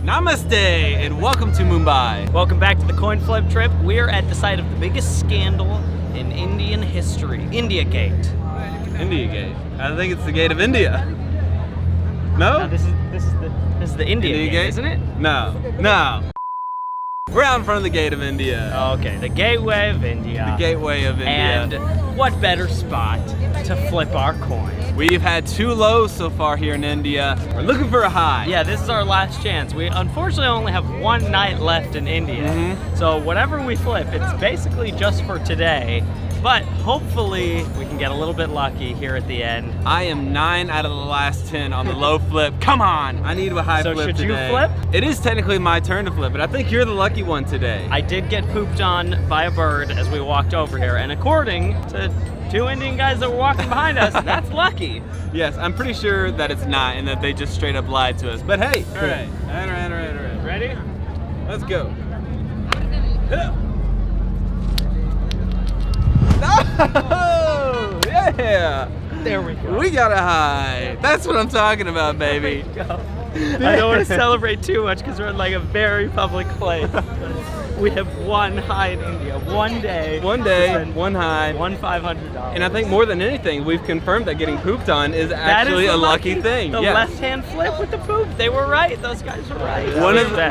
Namaste, and welcome to Mumbai. Welcome back to the coin flip trip. We're at the site of the biggest scandal in Indian history, India Gate. India Gate. I think it's the gate of India. No? No, this is the India Gate, isn't it? No. We're out in front of the gate of India. Okay, the gateway of India. The gateway of India. And what better spot to flip our coins? We've had 2 lows so far here in India. We're looking for a high. Yeah, this is our last chance. We unfortunately only have 1 night left in India. So whatever we flip, it's basically just for today. But hopefully we can get a little bit lucky here at the end. I am 9 out of the last 10 on the low flip. Come on, I need a high flip today. So should you flip? It is technically my turn to flip, but I think you're the lucky one today. I did get pooped on by a bird as we walked over here, and according to 2 Indian guys that were walking behind us, that's lucky. Yes, I'm pretty sure that it's not and that they just straight up lied to us. But hey, all right. Ready? Let's go. Oh, yeah! There we go. We got a high. That's what I'm talking about, baby. There we go. I don't want to celebrate too much because we're in like a very public place. We have 1 high in India. One day, 1 high. One $500. And I think more than anything, we've confirmed that getting pooped on is actually a lucky thing. The left-hand flip with the poop. They were right. Those guys were right.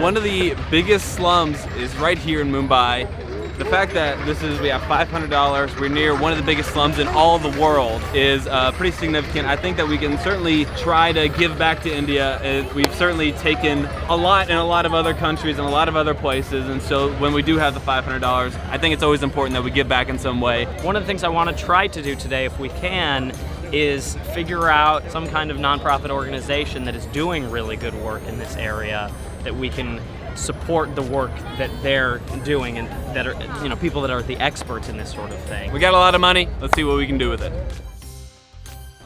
One of the biggest slums is right here in Mumbai. The fact that we have $500, we're near one of the biggest slums in all the world is pretty significant. I think that we can certainly try to give back to India. We've certainly taken a lot in a lot of other countries and a lot of other places, and so when we do have the $500, I think it's always important that we give back in some way. One of the things I want to try to do today, if we can, is figure out some kind of nonprofit organization that is doing really good work in this area that we can support the work that they're doing and that are, people that are the experts in this sort of thing. We got a lot of money. Let's see what we can do with it.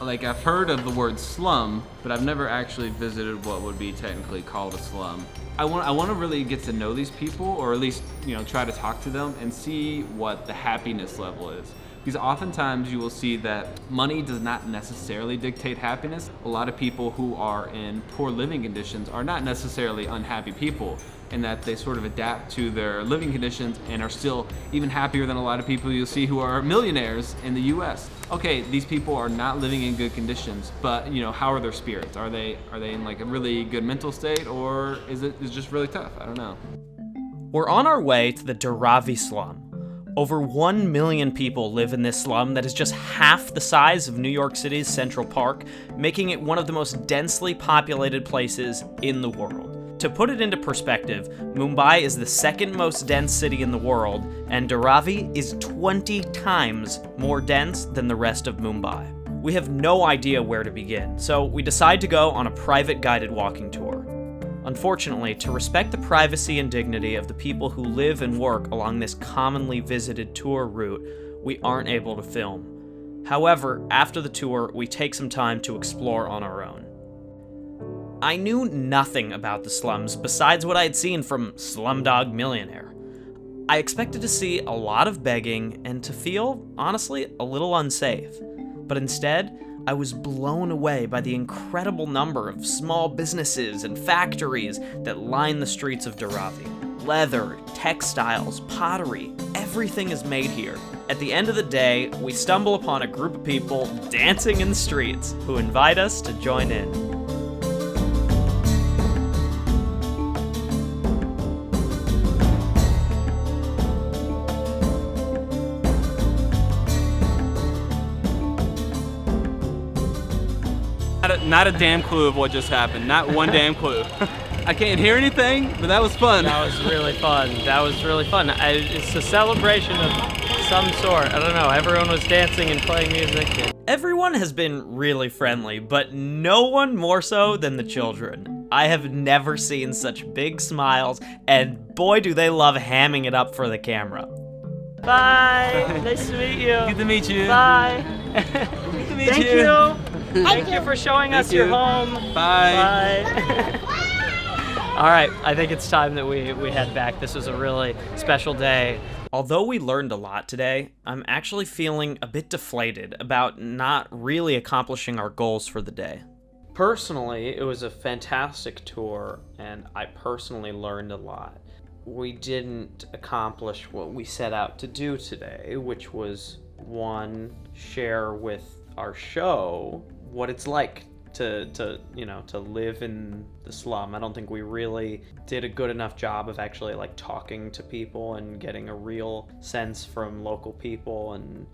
Like, I've heard of the word slum, but I've never actually visited what would be technically called a slum. I want to really get to know these people, or at least, try to talk to them and see what the happiness level is. Because oftentimes you will see that money does not necessarily dictate happiness. A lot of people who are in poor living conditions are not necessarily unhappy people, and that they sort of adapt to their living conditions and are still even happier than a lot of people you'll see who are millionaires in the US. Okay, these people are not living in good conditions, but how are their spirits? Are they in like a really good mental state, or is it just really tough? I don't know. We're on our way to the Dharavi slum. Over 1 million people live in this slum that is just half the size of New York City's Central Park, making it one of the most densely populated places in the world. To put it into perspective, Mumbai is the 2nd most dense city in the world, and Dharavi is 20 times more dense than the rest of Mumbai. We have no idea where to begin, so we decide to go on a private guided walking tour. Unfortunately, to respect the privacy and dignity of the people who live and work along this commonly visited tour route, we aren't able to film. However, after the tour, we take some time to explore on our own. I knew nothing about the slums besides what I had seen from Slumdog Millionaire. I expected to see a lot of begging and to feel, honestly, a little unsafe. But instead, I was blown away by the incredible number of small businesses and factories that line the streets of Dharavi. Leather, textiles, pottery, everything is made here. At the end of the day, we stumble upon a group of people dancing in the streets who invite us to join in. Not a damn clue of what just happened. Not one damn clue. I can't hear anything, but that was fun. That was really fun. It's a celebration of some sort. I don't know. Everyone was dancing and playing music. Everyone has been really friendly, but no one more so than the children. I have never seen such big smiles, and boy do they love hamming it up for the camera. Bye. Nice to meet you. Good to meet you. Bye. Good to meet Thank you. Thank you for showing us your home. Bye. All right, I think it's time that we head back. This was a really special day. Although we learned a lot today, I'm actually feeling a bit deflated about not really accomplishing our goals for the day. Personally, it was a fantastic tour, and I personally learned a lot. We didn't accomplish what we set out to do today, which was, one, share with our show what it's like to live in the slum. I don't think we really did a good enough job of actually like talking to people and getting a real sense from local people and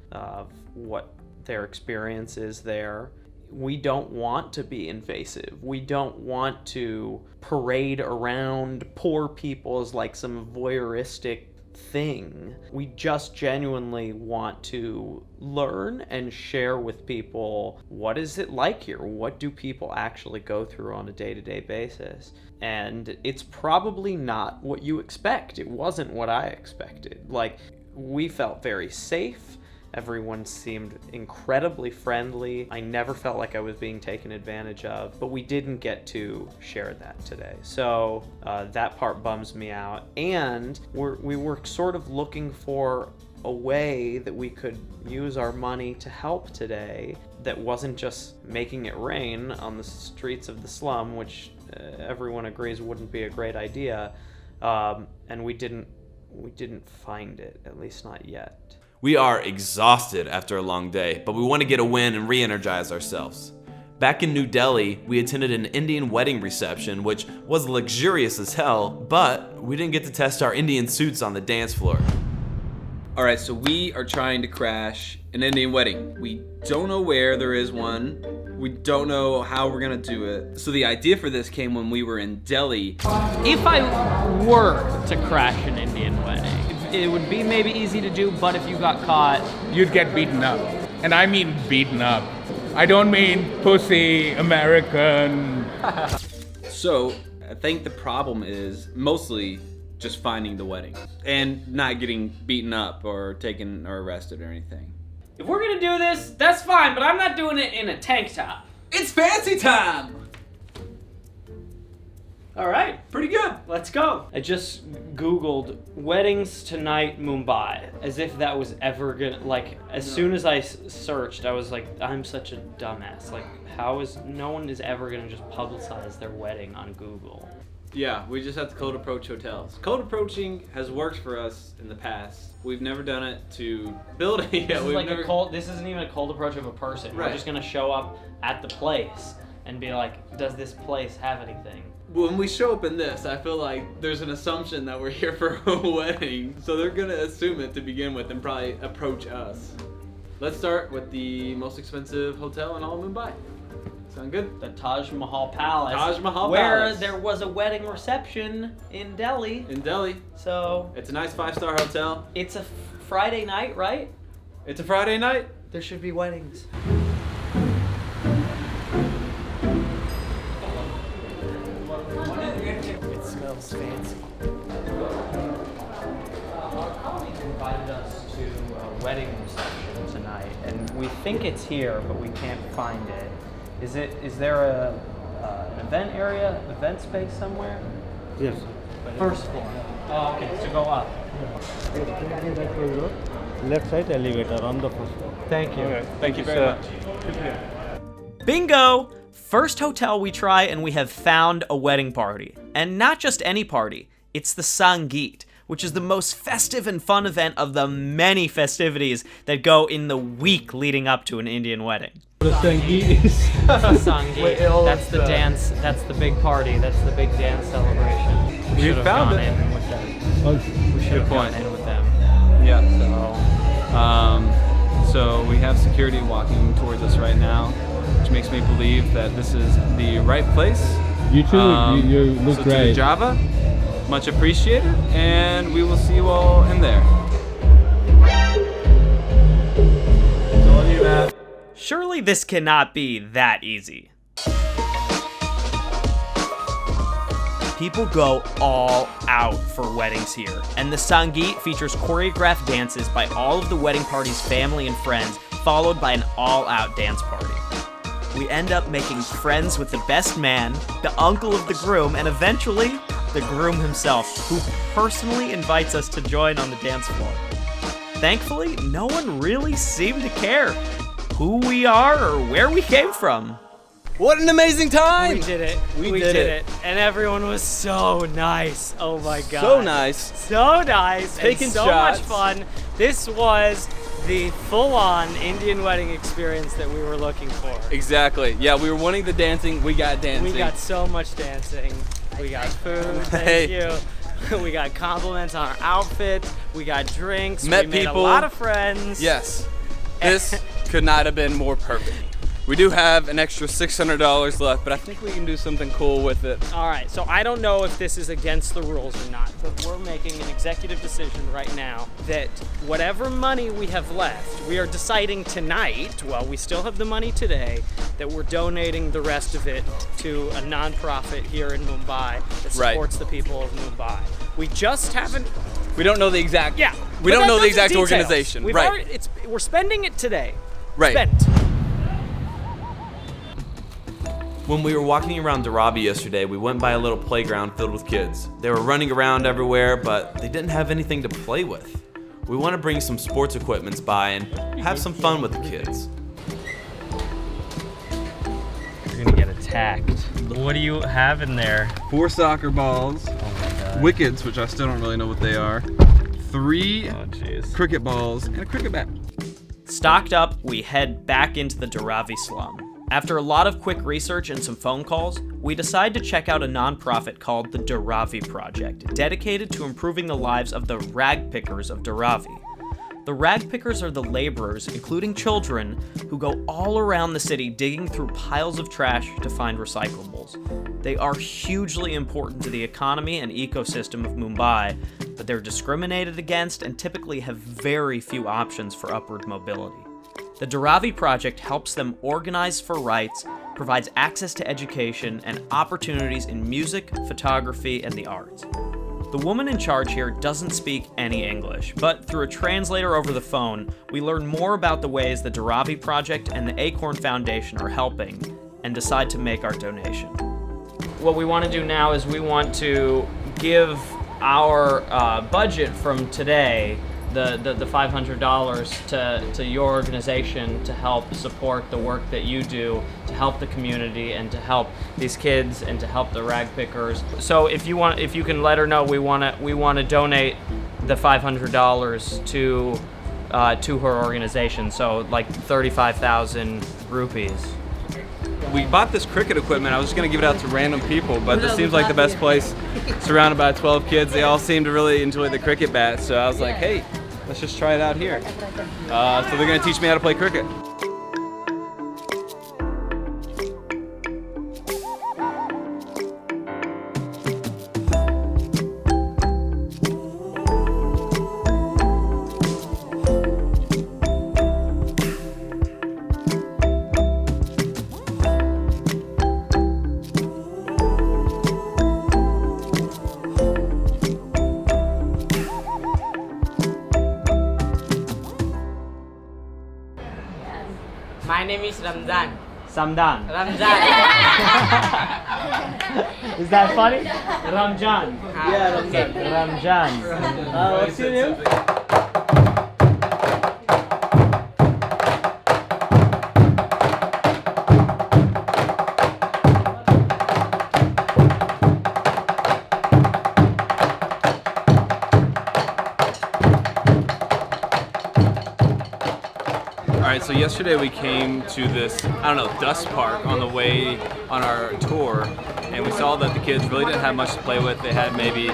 what their experience is there. We don't want to be invasive. We don't want to parade around poor people as like some voyeuristic thing. We just genuinely want to learn and share with people, what is it like here? What do people actually go through on a day-to-day basis? And it's probably not what you expect. It wasn't what I expected. Like, we felt very safe. Everyone seemed incredibly friendly. I never felt like I was being taken advantage of, but we didn't get to share that today. So that part bums me out. And we were sort of looking for a way that we could use our money to help today that wasn't just making it rain on the streets of the slum, which everyone agrees wouldn't be a great idea. And we didn't find it, at least not yet. We are exhausted after a long day, but we want to get a win and re-energize ourselves. Back in New Delhi, we attended an Indian wedding reception, which was luxurious as hell, but we didn't get to test our Indian suits on the dance floor. All right, so we are trying to crash an Indian wedding. We don't know where there is one. We don't know how we're gonna do it. So the idea for this came when we were in Delhi. If I were to crash an Indian wedding, it would be maybe easy to do, but if you got caught, you'd get beaten up. And I mean beaten up. I don't mean pussy, American. So I think the problem is mostly just finding the wedding and not getting beaten up or taken or arrested or anything. if we're gonna do this, that's fine, but I'm not doing it in a tank top. It's fancy time! All right, Pretty good. let's go. I just Googled weddings tonight Mumbai, as if that was ever gonna, like, as soon as I searched, I was like, I'm such a dumbass. Like, no one is ever gonna just publicize their wedding on Google. Yeah, we just have to cold approach hotels. Cold approaching has worked for us in the past. We've never done it to build it yet. This isn't even a cold approach of a person. Right. We're just gonna show up at the place and be like, does this place have anything? When we show up in this, I feel like there's an assumption that we're here for a wedding. So they're gonna assume it to begin with and probably approach us. Let's start with the most expensive hotel in all of Mumbai. Sound good? The Taj Mahal Palace. Taj Mahal where Palace. there was a wedding reception in Delhi. In Delhi. So It's a nice 5-star hotel. it's a Friday night, right? It's a Friday night. There should be weddings. It smells fancy. Our colleagues invited us to a wedding reception tonight, and we think it's here, but we can't find it. Is there an event area, event space somewhere? Yes. First floor. Oh, okay, so go up. Left side elevator on the first floor. Thank you. Okay, thank you very much. Bingo! First hotel we try, and we have found a wedding party. And not just any party, it's the Sangeet, which is the most festive and fun event of the many festivities that go in the week leading up to an Indian wedding. The Sangeet is Sangeet, that's the dance, that's the big party, that's the big dance celebration. We should have found gone it. in with them. We should have gone in with them. Yeah. So we have security walking towards us right now, which makes me believe that this is the right place. You too. You look so great. to the Java, much appreciated, and we will see you all in there. Told you that. Surely this cannot be that easy. People go all out for weddings here, and the Sangeet features choreographed dances by all of the wedding party's family and friends, followed by an all-out dance party. We end up making friends with the best man, the uncle of the groom, and eventually, the groom himself, who personally invites us to join on the dance floor. Thankfully, no one really seemed to care who we are or where we came from. What an amazing time! We did it. We did it. And everyone was so nice. Oh my god. So nice. So nice. Taking and so shots. much fun. This was the full-on Indian wedding experience that we were looking for. Exactly. Yeah, we were wanting the dancing. We got dancing. We got so much dancing. We got food. Thank Hey. you. We got compliments on our outfits. We got drinks. Met we made people. a lot of friends. Yes. This could not have been more perfect. We do have an extra $600 left, but I think we can do something cool with it. All right, so I don't know if this is against the rules or not, but we're making an executive decision right now that whatever money we have left, we are deciding tonight, well, we still have the money today, that we're donating the rest of it to a nonprofit here in Mumbai that supports the people of Mumbai. We just haven't. We don't know the exact. Yeah. We don't know the exact organization. Right. We're spending it today. Right. Spent. When we were walking around Dharavi yesterday, we went by a little playground filled with kids. They were running around everywhere, but they didn't have anything to play with. We want to bring some sports equipments by and have some fun with the kids. You're gonna get attacked. What do you have in there? 4 soccer balls, Oh my god. wickets, which I still don't really know what they are, 3 Oh jeez. cricket balls, and a cricket bat. Stocked up, we head back into the Dharavi slum. After a lot of quick research and some phone calls, we decide to check out a nonprofit called the Dharavi Project, dedicated to improving the lives of the rag pickers of Dharavi. The rag pickers are the laborers, including children, who go all around the city digging through piles of trash to find recyclables. They are hugely important to the economy and ecosystem of Mumbai, but they're discriminated against and typically have very few options for upward mobility. The Dharavi Project helps them organize for rights, provides access to education, and opportunities in music, photography, and the arts. The woman in charge here doesn't speak any English, but through a translator over the phone, we learn more about the ways the Dharavi Project and the ACORN Foundation are helping, and decide to make our donation. What we want to do now is we want to give our budget from today, the $500 to your organization to help support the work that you do, to help the community and to help these kids and to help the rag pickers. So if you can let her know, we want to donate the $500 to her organization. So like 35,000 rupees. We bought this cricket equipment. I was just gonna give it out to random people, but this seems like the best place. Surrounded by 12 kids, they all seem to really enjoy the cricket bat. So I was like, hey, let's just try it out here. So they're gonna teach me how to play cricket. My name is Ramzan. Samdan. Ramzan. Is that funny? Ramjan. Yeah, Ramzan. Ramjan. What's your name? All right, so yesterday we came to this, dust park on the way on our tour, and we saw that the kids really didn't have much to play with. They had maybe,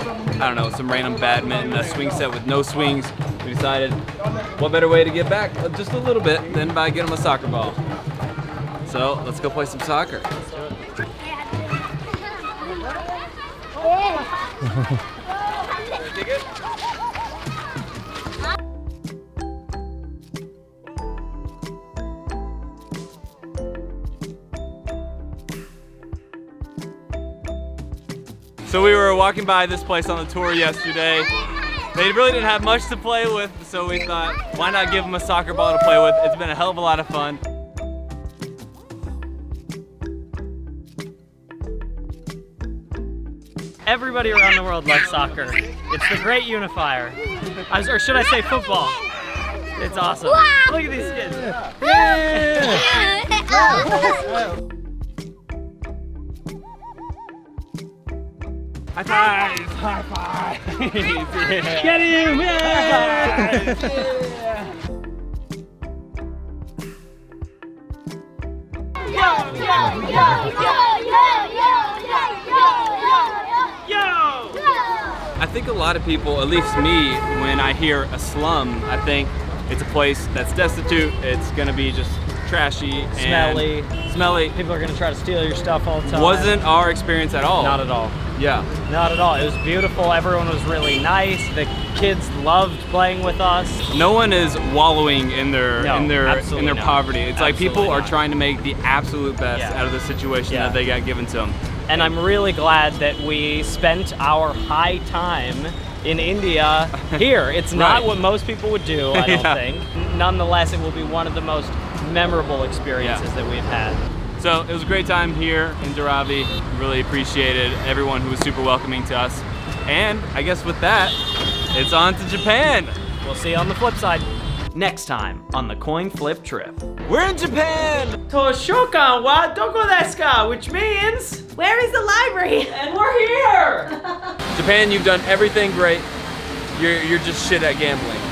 some random badminton, a swing set with no swings. We decided, what better way to get back just a little bit than by getting them a soccer ball. So let's go play some soccer. So we were walking by this place on the tour yesterday. They really didn't have much to play with, so we thought, why not give them a soccer ball to play with? It's been a hell of a lot of fun. Everybody around the world loves soccer. It's the great unifier. Or should I say football? It's awesome. Look at these kids. High five! High five! Get him! Yeah! I think a lot of people, at least me, when I hear a slum, I think it's a place that's destitute. It's gonna be just trashy and smelly. People are gonna try to steal your stuff all the time. Wasn't our experience at all. Not at all. Yeah. Not at all. It was beautiful. Everyone was really nice. The kids loved playing with us. No one is wallowing in their absolutely not. poverty. It's like people Absolutely are not. trying to make the absolute best Yeah. out of the situation Yeah. that they got given to them. And I'm really glad that we spent our high time in India here. It's not Right. what most people would do, I don't Yeah. think. Nonetheless, it will be one of the most memorable experiences that we've had. So it was a great time here in Dharavi. Really appreciated everyone who was super welcoming to us. And I guess with that, it's on to Japan. We'll see you on the flip side. Next time on the coin flip trip. We're in Japan! Toshokan wa doko desu ka? Which means, Where is the library? and we're here! Japan, you've done everything great. You're just shit at gambling.